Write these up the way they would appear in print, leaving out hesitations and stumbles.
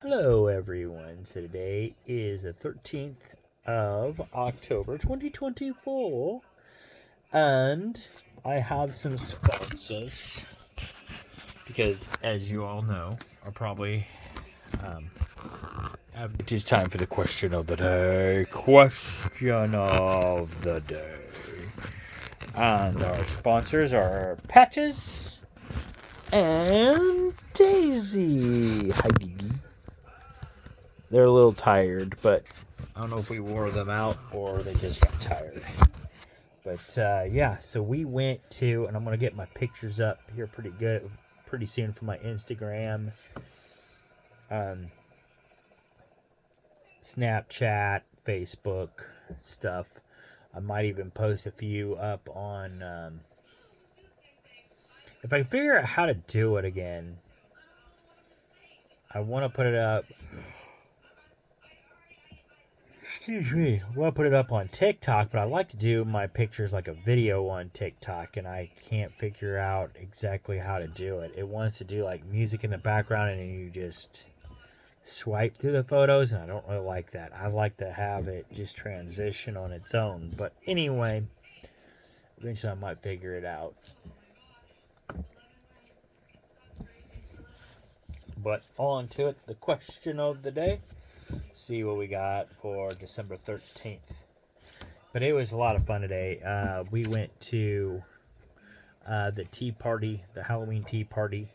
Hello, everyone. So today is the 13th of October 2024, and I have some sponsors because, as you all know, are probably um, it is time for the question of the day. Question of the day. And our sponsors are Patches and Daisy. Hi, Dee. They're a little tired, but I don't know if we wore them out or they just got tired. But yeah, so we went to, and I'm gonna get my pictures up here pretty soon for my Instagram, um, Snapchat, Facebook stuff. I might even post a few up on. If I figure out how to do it again, I want to put it up. Excuse me. I want to put it up on TikTok, but I like to do my pictures like a video on TikTok, and I can't figure out exactly how to do it. It wants to do like music in the background, and then you just swipe through the photos, and I don't really like that. I like to have it just transition on its own. But anyway, eventually I might figure it out. But on to it, the question of the day. See what we got for December 13th. But it was a lot of fun today. We went to the tea party, the Halloween tea party,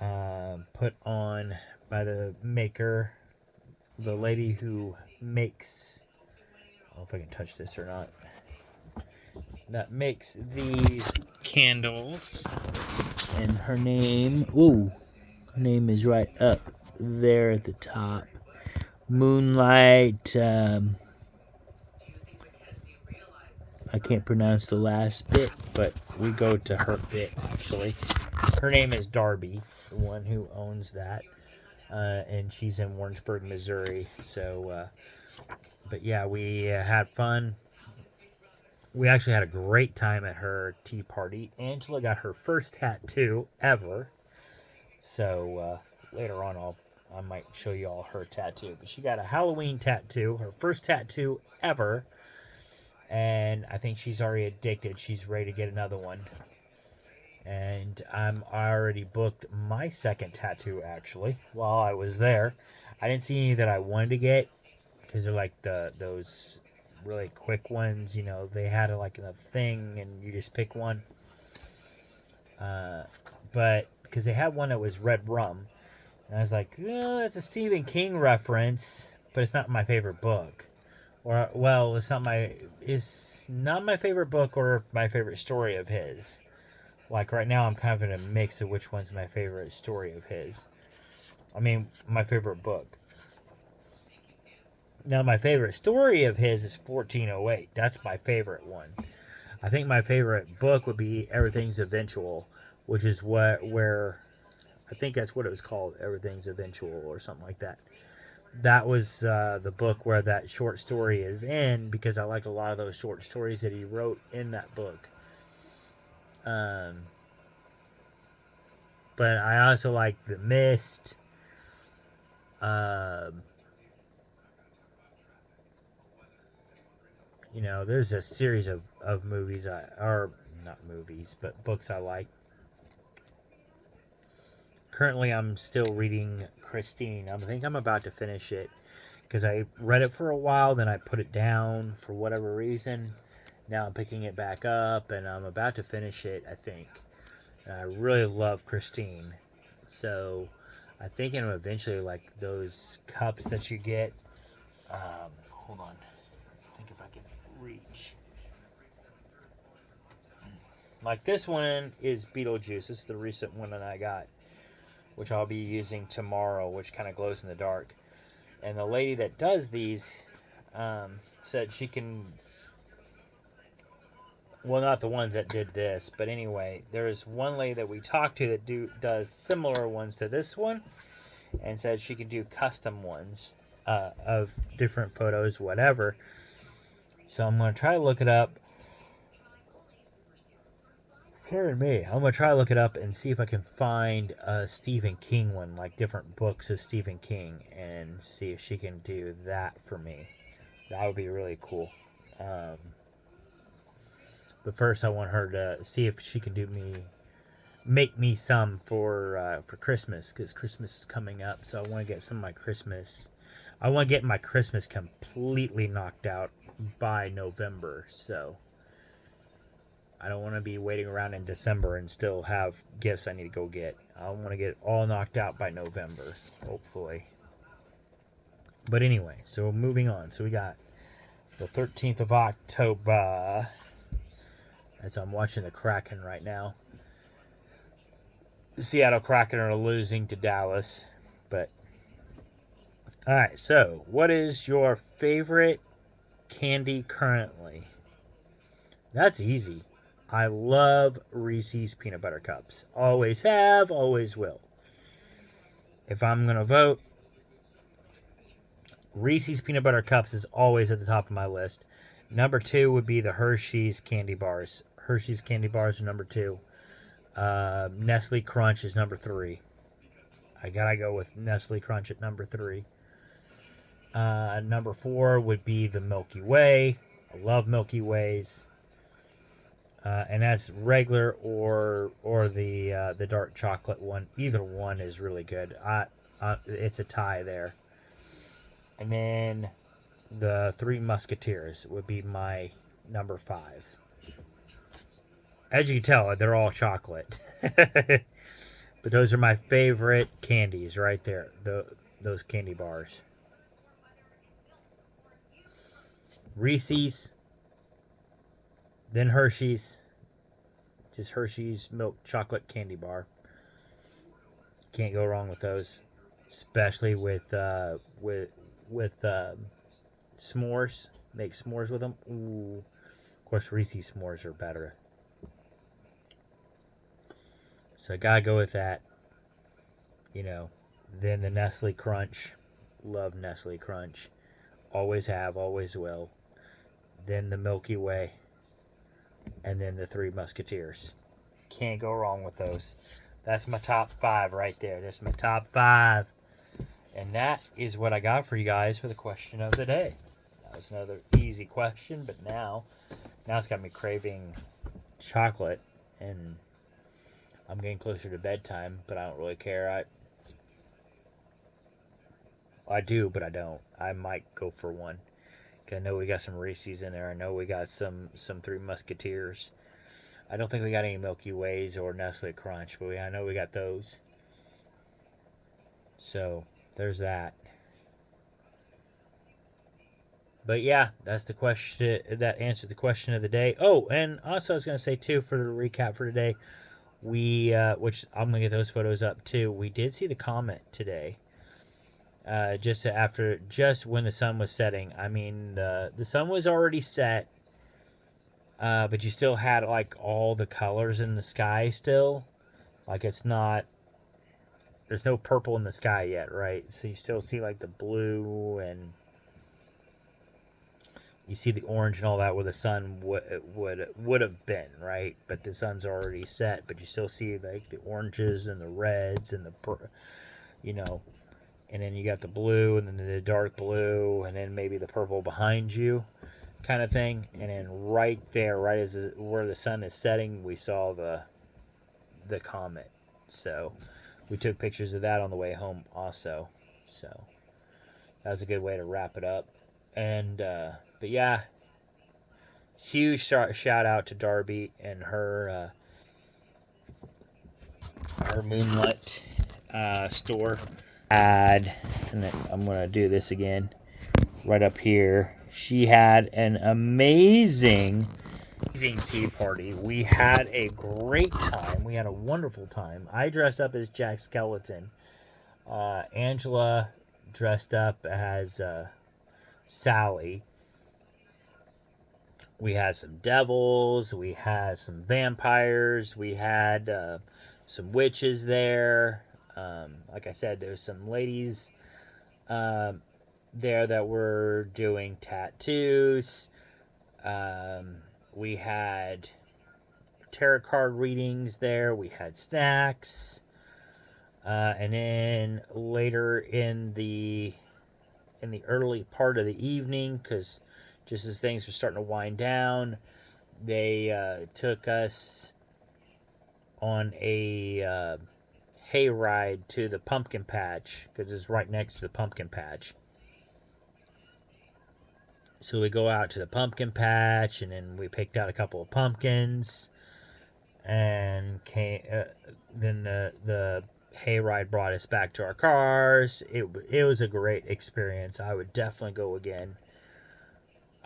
put on by the maker, the lady who makes. I don't know if I can touch this or not. That makes these candles, and her name. Ooh, her name is right up there at the top. Moonlight. I can't pronounce the last bit, but we go to her bit actually. Her name is Darby, the one who owns that, and she's in Warrensburg, Missouri. So, but yeah, we had fun. We actually had a great time at her tea party. Angela got her first tattoo ever. So later on, I might show you all her tattoo. But she got a Halloween tattoo, her first tattoo ever, and I think she's already addicted. She's ready to get another one. And I already booked my second tattoo actually while I was there. I didn't see any that I wanted to get because they're like those really quick ones. You know, they had it like in a thing, and you just pick one. But because they had one that was red rum, and I was like, oh, that's a Stephen King reference, but it's not my favorite book. Or well, it's not my favorite book or my favorite story of his. Like right now, I'm kind of in a mix of which one's my favorite story of his. I mean, my favorite book. Now, my favorite story of his is 1408. That's my favorite one. I think my favorite book would be Everything's Eventual, which is where I think that's what it was called, Everything's Eventual or something like that. That was the book where that short story is in because I like a lot of those short stories that he wrote in that book. But I also like The Mist. You know, there's a series of movies, or not movies, but books I like. Currently, I'm still reading Christine. I think I'm about to finish it because I read it for a while, then I put it down for whatever reason. Now I'm picking it back up, and I'm about to finish it, I think. And I really love Christine. So I'm thinking of eventually, like, those cups that you get. Hold on. I think if I can reach. Like this one is Beetlejuice. This is the recent one that I got, which I'll be using tomorrow, which kind of glows in the dark. And the lady that does these said she can. Well, not the ones that did this, but anyway, there's one lady that we talked to that does similar ones to this one, and said she could do custom ones of different photos, whatever. So I'm gonna try to look it up. Pardon me. I'm gonna try to look it up and see if I can find a Stephen King one, like different books of Stephen King, and see if she can do that for me. That would be really cool. Um, but first, I want her to see if she can make me some for Christmas, because Christmas is coming up. So I want to get some of my Christmas. I want to get my Christmas completely knocked out by November. So I don't want to be waiting around in December and still have gifts I need to go get. I want to get it all knocked out by November, hopefully. But anyway, so moving on. So we got the 13th of October. As I'm watching the Kraken right now. The Seattle Kraken are losing to Dallas. But, alright, so what is your favorite candy currently? That's easy. I love Reese's Peanut Butter Cups. Always have, always will. If I'm going to vote, Reese's Peanut Butter Cups is always at the top of my list. Number 2 would be the Hershey's candy bars. Hershey's candy bars are number 2. Nestle Crunch is number 3. I gotta go with Nestle Crunch at number 3. Number 4 would be the Milky Way. I love Milky Ways. And that's regular or the dark chocolate one. Either one is really good. It's a tie there. And then the Three Musketeers would be my number 5. As you can tell, they're all chocolate. But those are my favorite candies right there. Those candy bars. Reese's. Then Hershey's. Just Hershey's milk chocolate candy bar. Can't go wrong with those. Especially with s'mores. Make s'mores with them. Ooh. Of course, Reese's s'mores are better. So I gotta go with that. You know. Then the Nestle Crunch. Love Nestle Crunch. Always have, always will. Then the Milky Way. And then the Three Musketeers. Can't go wrong with those. That's my top 5 right there. That's my top 5. And that is what I got for you guys for the question of the day. That was another easy question, but now it's got me craving chocolate, and I'm getting closer to bedtime, but I don't really care. I do, but I don't. I might go for one. I know we got some Reese's in there. I know we got some Three Musketeers. I don't think we got any Milky Ways or Nestle Crunch, but I know we got those. So there's that. But yeah, that's the question. That answered the question of the day. Oh, and also I was going to say too, for the recap for today, we which I'm going to get those photos up too. We did see the comet today. Just when the sun was setting. I mean, the sun was already set, but you still had like all the colors in the sky still. Like it's not. There's no purple in the sky yet, right? So you still see like the blue, and you see the orange and all that where the sun would have been, right? But the sun's already set, but you still see like the oranges and the reds and and then you got the blue and then the dark blue and then maybe the purple behind you kind of thing. And then right there, right where the sun is setting, we saw the comet. So we took pictures of that on the way home also. So that was a good way to wrap it up. And but yeah, huge shout out to Darby and her Moonlight store. And then I'm gonna do this again right up here. She had an amazing tea party. We had a great time. We had a wonderful time. I dressed up as Jack Skellington. Angela dressed up as Sally. We had some devils. We had some vampires. We had some witches there. Like I said, there's some ladies there that were doing tattoos. We had tarot card readings there. We had snacks. And then later in the early part of the evening, because just as things were starting to wind down, they took us on a hayride to the pumpkin patch, because it's right next to the pumpkin patch. So we go out to the pumpkin patch, and then we picked out a couple of pumpkins, and then the hayride brought us back to our cars. It was a great experience. I would definitely go again.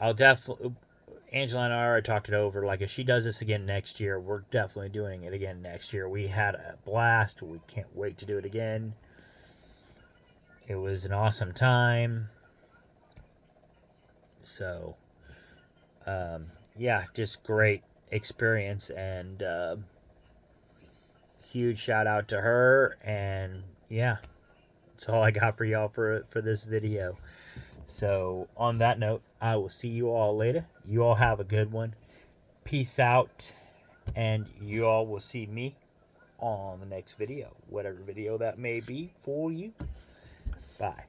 Angela and I already talked it over. Like, if she does this again next year, we're definitely doing it again next year. We had a blast. We can't wait to do it again. It was an awesome time. So, yeah, just great experience, and huge shout out to her. And yeah, that's all I got for y'all for this video. So on that note, I will see you all later. You all have a good one. Peace out, and you all will see me on the next video, whatever video that may be for you. Bye.